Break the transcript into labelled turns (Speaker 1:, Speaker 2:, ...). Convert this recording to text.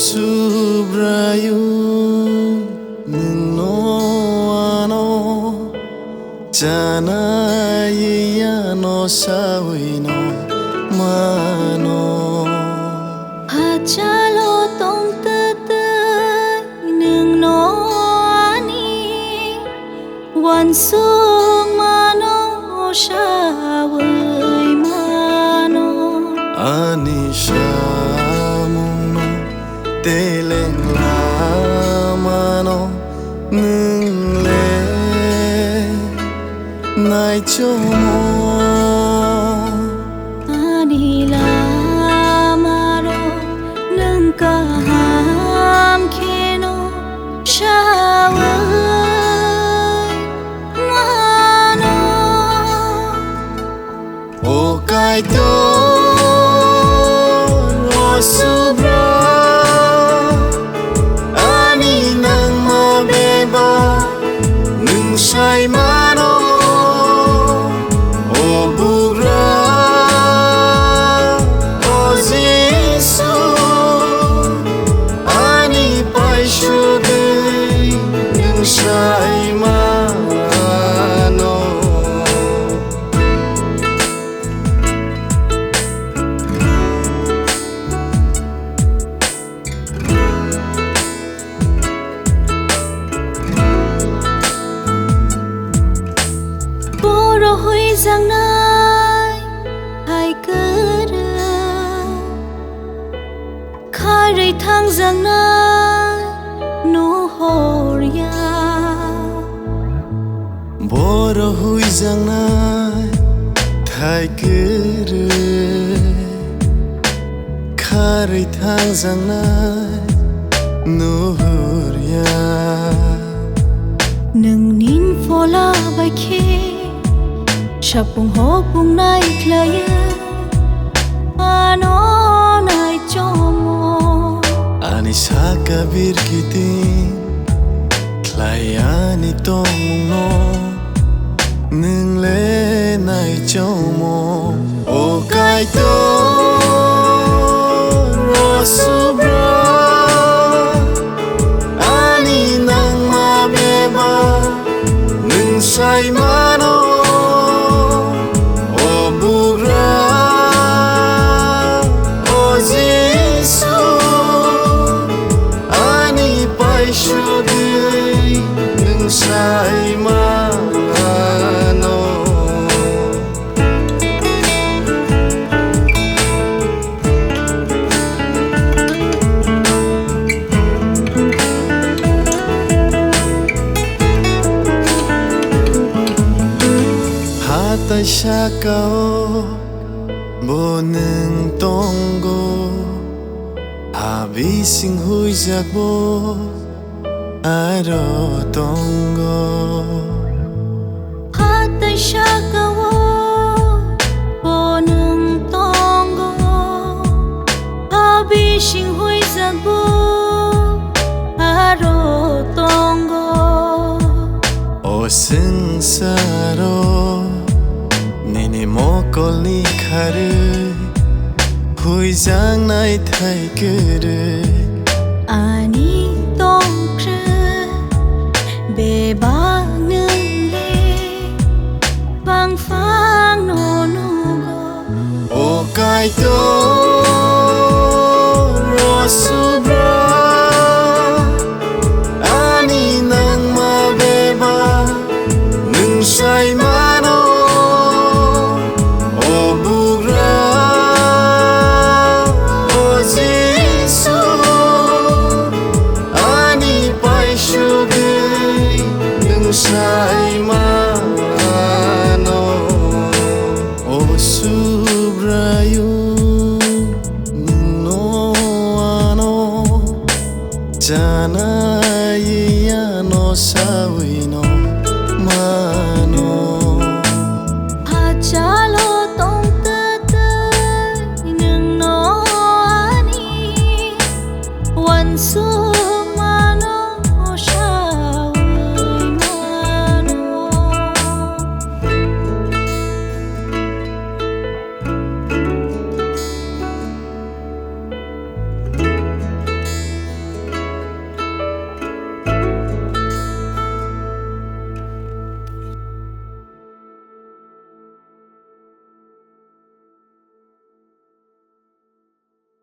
Speaker 1: Subrayu nino ano Janaya no sawino mano
Speaker 2: Hachalo tong tatay nung no ani Wansung mano shaway mano
Speaker 1: Ani shamung Teleng lamano nung le Nai chomo
Speaker 2: Ani lamaro nung kaham keno shaway mano
Speaker 1: O kaito o subra Sai mano o bugra o Jesu ani paishude ning sai mano
Speaker 2: Hui giang nai hai cơ khai thang giang nai nu horia
Speaker 1: boro hui giang nai thai cứ khai thang giang nai nu horia
Speaker 2: nâng nín fola bài khe Sapung hopung naik laya Ano naik chomo
Speaker 1: Ani saka birkitin Klayani tong no Nung le naik chomo O kaito Rosubra Ani nang mabeba Nung say mano Sai mano Hatai sakao boneng tonggo Habising hui jakbo Aro tongo
Speaker 2: Hatai shakawo Bonung tongo Habishing hui zagbo Aro tongo
Speaker 1: O sing saro Nini mokol ni kharu Hui jang nai thai kuru
Speaker 2: Ani Be ba nương lê vang phang nô nô